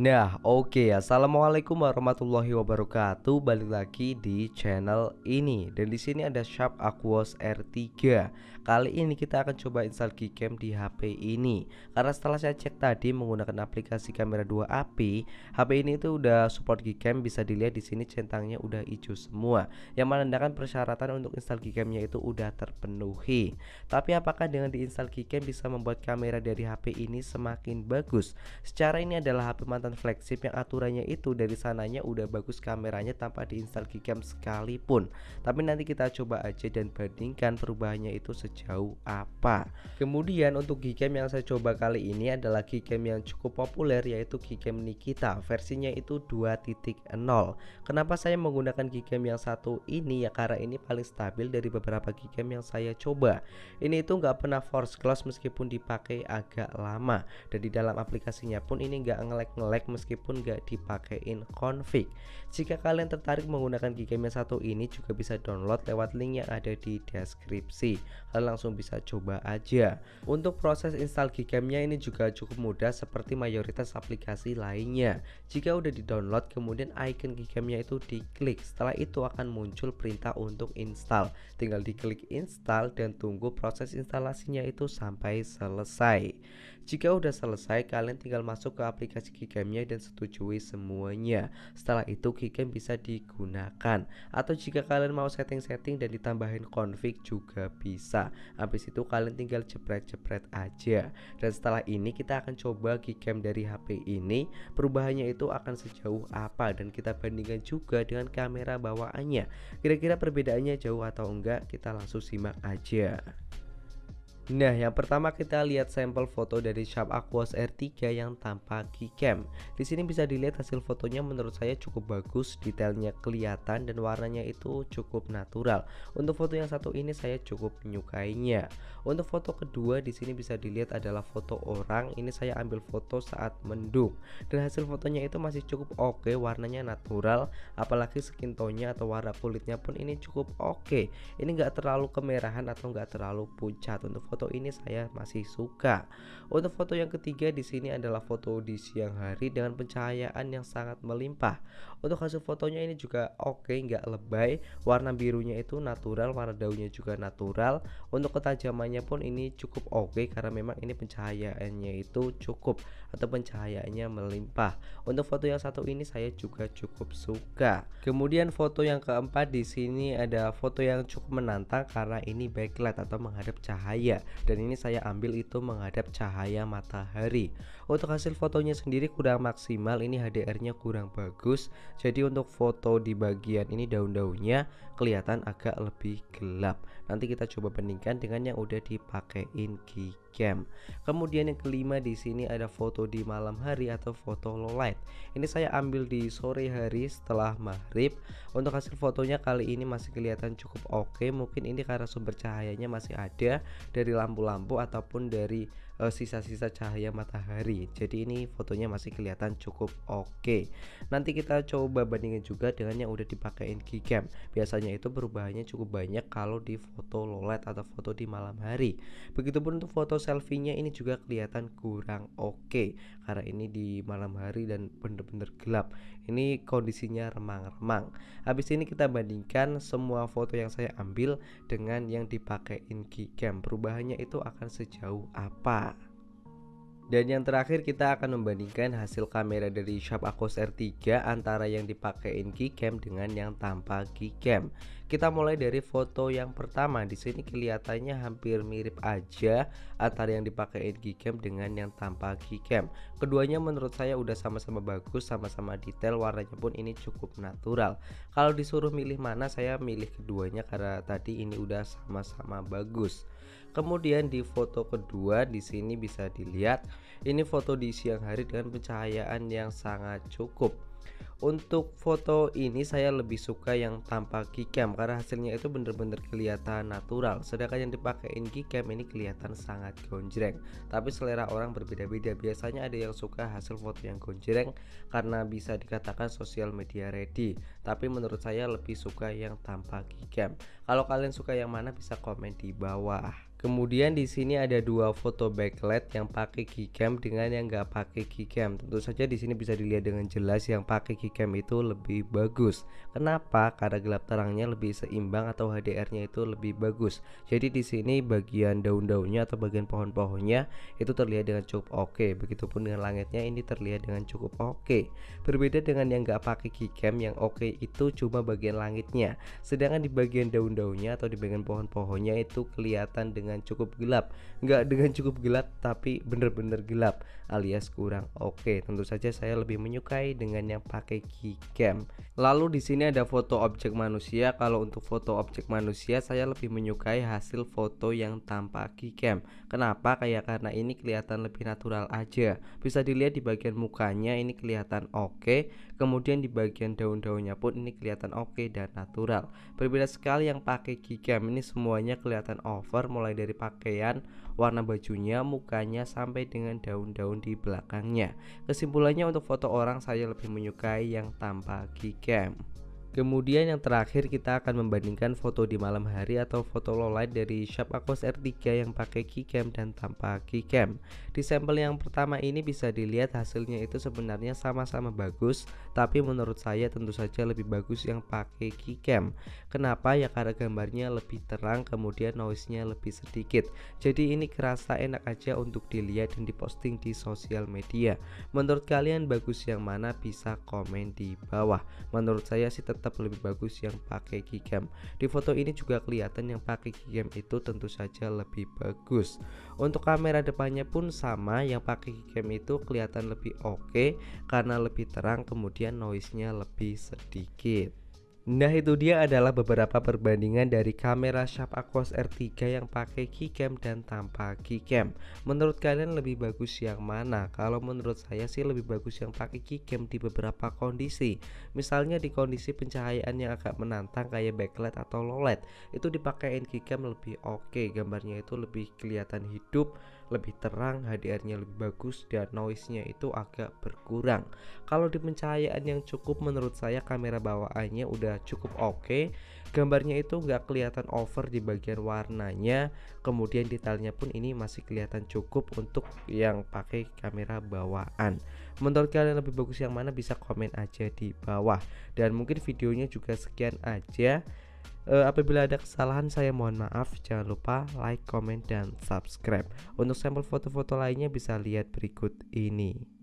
Nah, oke. Assalamualaikum warahmatullahi wabarakatuh. Balik lagi di channel ini. Dan di sini ada Sharp Aquos R3. Kali ini kita akan coba install Gcam di HP ini. Karena setelah saya cek tadi menggunakan aplikasi kamera 2 API, HP ini itu udah support Gcam. Bisa dilihat di sini centangnya udah hijau semua, yang menandakan persyaratan untuk install Gcamnya itu udah terpenuhi. Tapi apakah dengan diinstal Gcam bisa membuat kamera dari HP ini semakin bagus? Secara ini adalah HP mantan flagship yang aturannya itu dari sananya udah bagus kameranya tanpa diinstal Gcam sekalipun. Tapi nanti kita coba aja dan bandingkan perubahannya itu sejauh apa. Kemudian untuk Gcam yang saya coba kali ini adalah Gcam yang cukup populer, yaitu Gcam Nikita. Versinya itu 2.0. Kenapa saya menggunakan Gcam yang satu ini ya, karena ini paling stabil dari beberapa Gcam yang saya coba. Ini itu nggak pernah force close meskipun dipakai agak lama, dan di dalam aplikasinya pun ini nggak nge-lag meskipun nggak dipakein config. Jika kalian tertarik menggunakan Gcam yang satu ini, juga bisa download lewat link yang ada di deskripsi. Kalian langsung bisa coba aja. Untuk proses install Gcamnya ini juga cukup mudah seperti mayoritas aplikasi lainnya. Jika udah di download, kemudian icon Gcamnya itu diklik. Setelah itu akan muncul perintah untuk install. Tinggal diklik install dan tunggu proses instalasinya itu sampai selesai. Jika udah selesai, kalian tinggal masuk ke aplikasi Gcamnya dan setujui semuanya. Setelah itu Gcam bisa digunakan. Atau jika kalian mau setting-setting dan ditambahin config juga bisa. Habis itu kalian tinggal jepret-jepret aja. Dan setelah ini kita akan coba Gcam dari HP ini, perubahannya itu akan sejauh apa, dan kita bandingkan juga dengan kamera bawaannya. Kira-kira perbedaannya jauh atau enggak, kita langsung simak aja. Nah, yang pertama kita lihat sampel foto dari Sharp Aquos R3 yang tanpa Gcam. Di sini bisa dilihat hasil fotonya menurut saya cukup bagus, detailnya kelihatan dan warnanya itu cukup natural. Untuk foto yang satu ini saya cukup menyukainya. Untuk foto kedua di sini bisa dilihat adalah foto orang. Ini saya ambil foto saat mendung dan hasil fotonya itu masih cukup oke, warnanya natural, apalagi skin tone-nya atau warna kulitnya pun ini cukup oke. Ini enggak terlalu kemerahan atau enggak terlalu pucat. Untuk foto ini saya masih suka. Untuk foto yang ketiga di sini adalah foto di siang hari dengan pencahayaan yang sangat melimpah. Untuk hasil fotonya ini juga oke, nggak lebay. Warna birunya itu natural, warna daunnya juga natural. Untuk ketajamannya pun ini cukup oke karena memang ini pencahayaannya itu cukup atau pencahayaannya melimpah. Untuk foto yang satu ini saya juga cukup suka. Kemudian foto yang keempat di sini ada foto yang cukup menantang karena ini backlight atau menghadap cahaya. Dan ini saya ambil itu menghadap cahaya matahari. Untuk hasil fotonya sendiri kurang maksimal, ini HDR-nya kurang bagus. Jadi untuk foto di bagian ini daun-daunnya kelihatan agak lebih gelap. Nanti kita coba bandingkan dengan yang udah dipakein Gcam. Kemudian yang kelima di sini ada foto di malam hari atau foto low light. Ini saya ambil di sore hari setelah maghrib. Untuk hasil fotonya kali ini masih kelihatan cukup oke. Mungkin ini karena sumber cahayanya masih ada dari lampu-lampu ataupun dari sisa-sisa cahaya matahari. Jadi ini fotonya masih kelihatan cukup oke. Nanti kita coba bandingin juga dengan yang udah dipakein Gcam. Biasanya itu perubahannya cukup banyak kalau di foto low light atau foto di malam hari. Begitupun untuk foto selfie-nya ini juga kelihatan kurang oke karena ini di malam hari dan bener-bener gelap. Ini kondisinya remang-remang. Habis ini kita bandingkan semua foto yang saya ambil dengan yang dipakein Gcam. Perubahannya itu akan sejauh apa? Dan yang terakhir kita akan membandingkan hasil kamera dari Sharp Aquos R3 antara yang dipakein Gcam dengan yang tanpa Gcam. Kita mulai dari foto yang pertama. Di sini kelihatannya hampir mirip aja antara yang dipakein Gcam dengan yang tanpa Gcam. Keduanya menurut saya udah sama-sama bagus, sama-sama detail, warnanya pun ini cukup natural. Kalau disuruh milih mana, saya milih keduanya karena tadi ini udah sama-sama bagus. Kemudian di foto kedua di sini bisa dilihat ini foto di siang hari dengan pencahayaan yang sangat cukup. Untuk foto ini saya lebih suka yang tanpa keycam karena hasilnya itu bener-bener kelihatan natural. Sedangkan yang dipakein keycam ini kelihatan sangat gonjreng. Tapi selera orang berbeda-beda. Biasanya ada yang suka hasil foto yang gonjreng karena bisa dikatakan sosial media ready. Tapi menurut saya lebih suka yang tanpa keycam. Kalau kalian suka yang mana bisa komen di bawah. Kemudian di sini ada dua foto backlight yang pakai keycam dengan yang nggak pakai keycam. Tentu saja di sini bisa dilihat dengan jelas yang pakai keycam itu lebih bagus. Kenapa? Karena gelap terangnya lebih seimbang atau HDR-nya itu lebih bagus. Jadi di sini bagian daun-daunnya atau bagian pohon-pohonnya itu terlihat dengan cukup oke. Begitupun dengan langitnya ini terlihat dengan cukup oke. Berbeda dengan yang nggak pakai keycam, yang oke itu cuma bagian langitnya. Sedangkan di bagian daun-daunnya atau di bagian pohon-pohonnya itu kelihatan dengan cukup gelap, nggak dengan cukup gelap tapi bener-bener gelap alias kurang oke. Tentu saja saya lebih menyukai dengan yang pakai keycam. Lalu di sini ada foto objek manusia. Kalau untuk foto objek manusia saya lebih menyukai hasil foto yang tanpa keycam. Kenapa? Karena ini kelihatan lebih natural aja. Bisa dilihat di bagian mukanya ini kelihatan oke, kemudian di bagian daun-daunnya pun ini kelihatan oke dan natural. Berbeda sekali yang pakai keycam, ini semuanya kelihatan over, mulai dari pakaian, warna bajunya, mukanya sampai dengan daun-daun di belakangnya. Kesimpulannya untuk foto orang saya lebih menyukai yang tanpa keycam. Kemudian yang terakhir kita akan membandingkan foto di malam hari atau foto low light dari Sharp Aquos R3 yang pakai keycam dan tanpa keycam. Di sampel yang pertama ini bisa dilihat hasilnya itu sebenarnya sama-sama bagus, tapi menurut saya tentu saja lebih bagus yang pakai keycam. Kenapa? Ya karena gambarnya lebih terang, kemudian noise-nya lebih sedikit. Jadi ini kerasa enak aja untuk dilihat dan diposting di sosial media. Menurut kalian bagus yang mana? Bisa komen di bawah. Menurut saya sih tetap lebih bagus yang pakai keycam. Di foto ini juga kelihatan yang pakai keycam itu tentu saja lebih bagus. Untuk kamera depannya pun sama, yang pakai keycam itu kelihatan lebih oke karena lebih terang, kemudian noise-nya lebih sedikit. Nah, itu dia adalah beberapa perbandingan dari kamera Sharp Aquos R3 yang pakai keycam dan tanpa keycam. Menurut kalian lebih bagus yang mana? Kalau menurut saya sih lebih bagus yang pakai keycam di beberapa kondisi. Misalnya di kondisi pencahayaan yang agak menantang kayak backlight atau low light, itu dipakein keycam lebih oke, gambarnya itu lebih kelihatan hidup, lebih terang, HDR-nya lebih bagus dan noise-nya itu agak berkurang. Kalau di pencahayaan yang cukup, menurut saya kamera bawaannya udah cukup oke, gambarnya itu nggak kelihatan over di bagian warnanya, kemudian detailnya pun ini masih kelihatan cukup untuk yang pakai kamera bawaan. Menurut kalian lebih bagus yang mana? Bisa komen aja di bawah. Dan mungkin videonya juga sekian aja. Apabila ada kesalahan saya mohon maaf. Jangan lupa like, comment, dan subscribe. Untuk sampel foto-foto lainnya bisa lihat berikut ini.